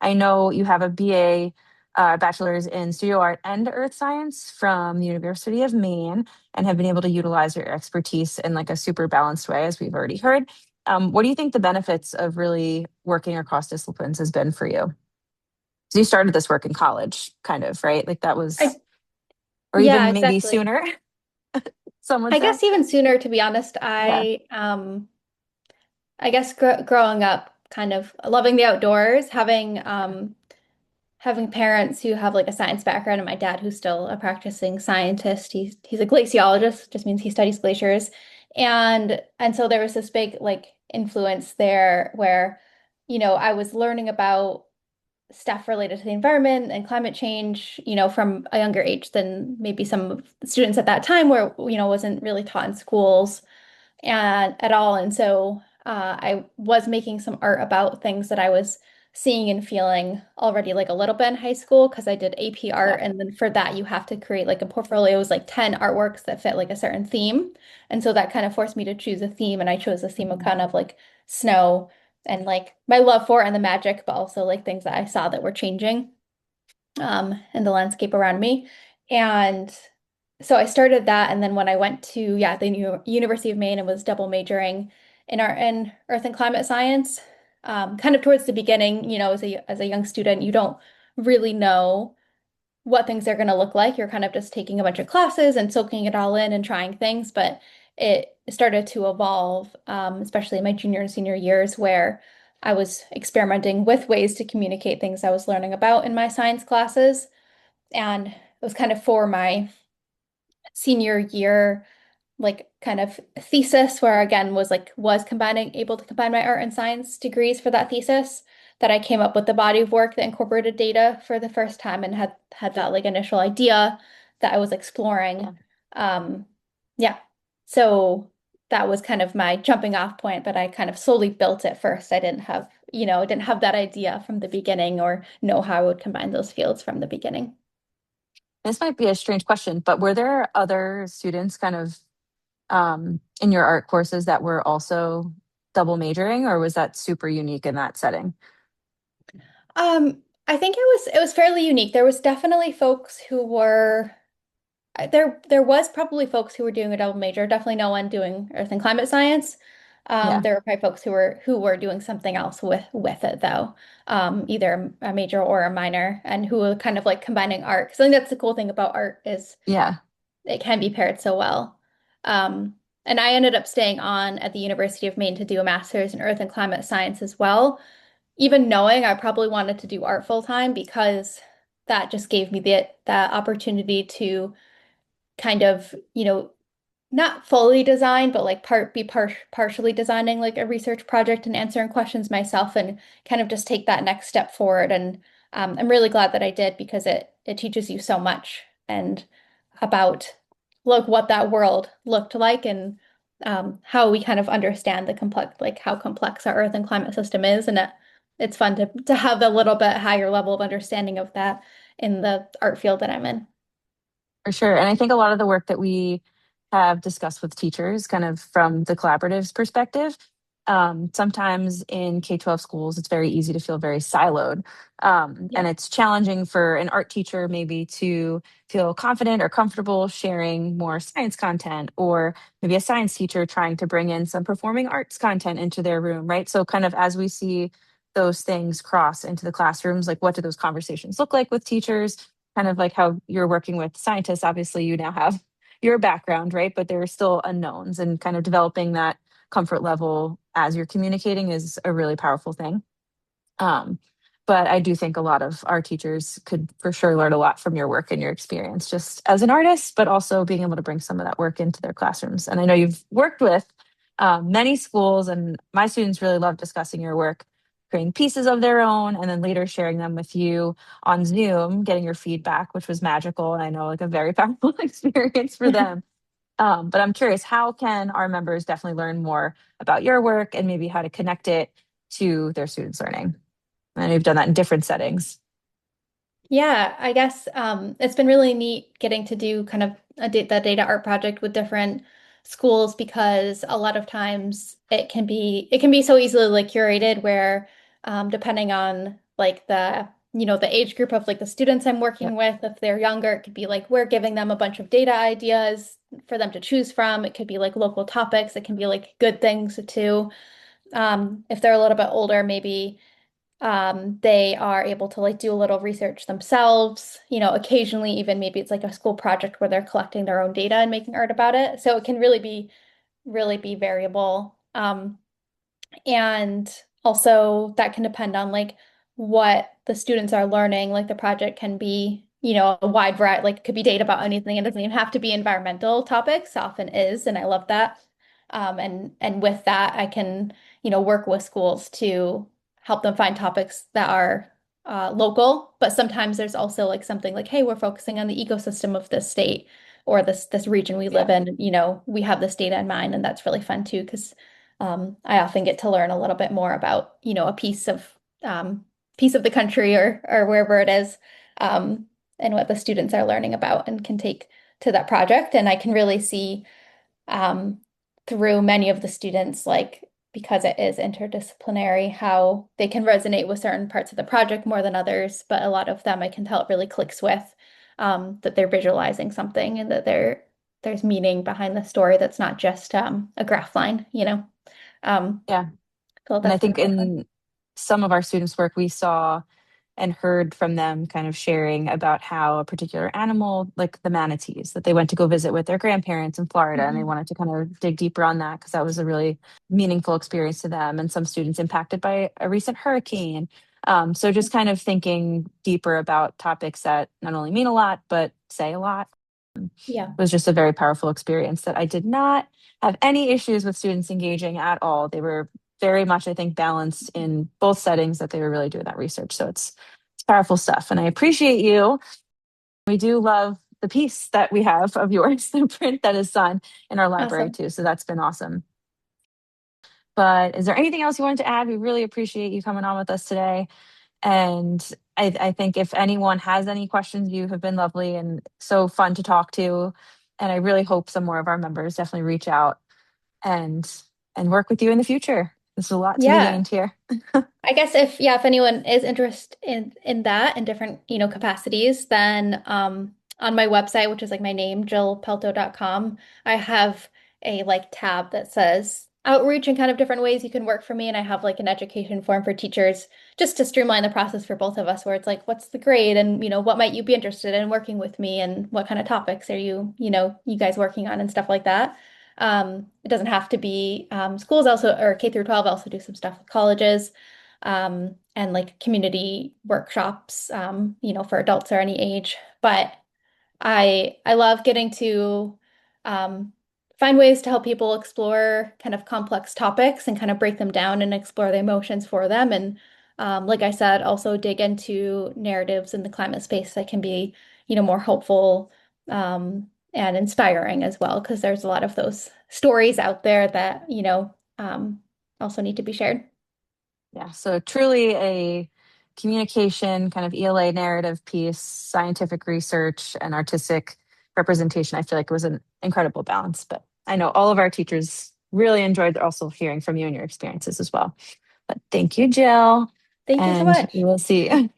I know you have a BA, bachelor's in studio art and earth science from the University of Maine, and have been able to utilize your expertise in like a super balanced way, as we've already heard. What do you think the benefits of really working across disciplines has been for you? So you started this work in college, kind of, right? Like that was, I or Yeah, even maybe exactly. sooner, some would I say. guess even sooner, to be honest. Yeah. I guess growing up, kind of loving the outdoors, having parents who have like a science background, and my dad who's still a practicing scientist. He's a glaciologist, just means he studies glaciers, and so there was this big like influence there where, I was learning about stuff related to the environment and climate change, from a younger age than maybe some of the students at that time where, wasn't really taught in schools and at all. And so I was making some art about things that I was seeing and feeling already like a little bit in high school because I did AP Yeah. art. And then for that, you have to create like a portfolio. It was like 10 artworks that fit like a certain theme. And so that kind of forced me to choose a theme. And I chose a theme of kind of like snow and like my love for it and the magic, but also like things that I saw that were changing in the landscape around me. And so I started that, and then when I went to the University of Maine and was double majoring in art and earth and climate science, kind of towards the beginning, as a young student, you don't really know what things are going to look like. You're kind of just taking a bunch of classes and soaking it all in and trying things, but it started to evolve, especially in my junior and senior years, where I was experimenting with ways to communicate things I was learning about in my science classes. And it was kind of for my senior year, like kind of thesis, where again was combining able to combine my art and science degrees for that thesis, that I came up with the body of work that incorporated data for the first time and had that like initial idea that I was exploring. Yeah. Um, yeah. So that was kind of my jumping off point, but I kind of slowly built it first. I didn't have that idea from the beginning or know how I would combine those fields from the beginning. This might be a strange question, but were there other students kind of in your art courses that were also double majoring, or was that super unique in that setting? I think it was fairly unique. There was definitely folks who were there was probably folks who were doing a double major, definitely no one doing earth and climate science. Yeah. There were probably folks who were doing something else with it though, either a major or a minor, and who were kind of like combining art. Because I think that's the cool thing about art is Yeah. it can be paired so well. Um, and I ended up staying on at the University of Maine to do a master's in earth and climate science as well, even knowing I probably wanted to do art full time because that just gave me that opportunity to kind of, not fully design, but like partially designing like a research project and answering questions myself and kind of just take that next step forward. And I'm really glad that I did because it teaches you so much and about like what that world looked like and how we kind of understand the complex, like how complex our Earth and climate system is. And it's fun to have a little bit higher level of understanding of that in the art field that I'm in. For sure. And I think a lot of the work that we have discussed with teachers, kind of from the collaboratives perspective, sometimes in K-12 schools, it's very easy to feel very siloed. And Yep. it's challenging for an art teacher maybe to feel confident or comfortable sharing more science content, or maybe a science teacher trying to bring in some performing arts content into their room, right? So, kind of as we see those things cross into the classrooms, like what do those conversations look like with teachers? Kind of like how you're working with scientists, obviously you now have your background, right? But there are still unknowns, and kind of developing that comfort level as you're communicating is a really powerful thing. Um, but I do think a lot of our teachers could for sure learn a lot from your work and your experience just as an artist, but also being able to bring some of that work into their classrooms. And I know you've worked with many schools, and my students really love discussing your work, creating pieces of their own, and then later sharing them with you on Zoom, getting your feedback, which was magical. And I know like a very powerful experience for them. But I'm curious, how can our members definitely learn more about your work and maybe how to connect it to their students' learning? And you've done that in different settings. Yeah, I guess it's been really neat getting to do kind of the data art project with different schools because a lot of times it can be so easily like curated where depending on like the age group of like the students I'm working Yep. with. If they're younger, it could be like we're giving them a bunch of data ideas for them to choose from. It could be like local topics. It can be like good things too. If they're a little bit older, maybe they are able to like do a little research themselves. Occasionally even maybe it's like a school project where they're collecting their own data and making art about it. So it can really be variable. And also that can depend on like what the students are learning. Like the project can be, a wide variety, like it could be data about anything. It doesn't even have to be environmental topics, often is, and I love that. And with that, I can, work with schools to help them find topics that are local, but sometimes there's also like something like, hey, we're focusing on the ecosystem of this state or this region we live Yeah. in. We have this data in mind, and that's really fun too, because I often get to learn a little bit more about, a piece of the country or wherever it is, and what the students are learning about and can take to that project. And I can really see um, through many of the students, like because it is interdisciplinary, how they can resonate with certain parts of the project more than others. But a lot of them I can tell it really clicks with, that they're visualizing something and that there's meaning behind the story that's not just a graph line. Um, Yeah. so And I that's been think really fun. in some of our students' work, we saw and heard from them kind of sharing about how a particular animal, like the manatees, that they went to go visit with their grandparents in Florida, and they Mhm. wanted to kind of dig deeper on that because that was a really meaningful experience to them. And some students impacted by a recent hurricane. So just kind of thinking deeper about topics that not only mean a lot, but say a lot Yeah. was just a very powerful experience that I did not have any issues with students engaging at all. They were very much, I think, balanced in both settings that they were really doing that research. So it's powerful stuff. And I appreciate you. We do love the piece that we have of yours, the print that is done in our library Awesome. too. So that's been awesome. But is there anything else you wanted to add? We really appreciate you coming on with us today. And I think if anyone has any questions, you have been lovely and so fun to talk to. And I really hope some more of our members definitely reach out and and work with you in the future. There's a lot to be Yeah. gained here. I guess if anyone is interested in that in different, capacities, then on my website, which is like my name, jillpelto.com, I have a like tab that says outreach and kind of different ways you can work for me. And I have like an education form for teachers just to streamline the process for both of us, where it's like, what's the grade and what might you be interested in working with me and what kind of topics are you guys working on and stuff like that. It doesn't have to be schools also or K through 12 also do some stuff with colleges, and like community workshops, for adults or any age. But I love getting to um, find ways to help people explore kind of complex topics and kind of break them down and explore the emotions for them. And like I said, also dig into narratives in the climate space that can be, more hopeful and inspiring as well, because there's a lot of those stories out there that, also need to be shared. Yeah, so truly a communication kind of ELA narrative piece, scientific research, and artistic representation. I feel like it was an incredible balance. But I know all of our teachers really enjoyed also hearing from you and your experiences as well. But thank you, Jill. Thank you so And we much. will see.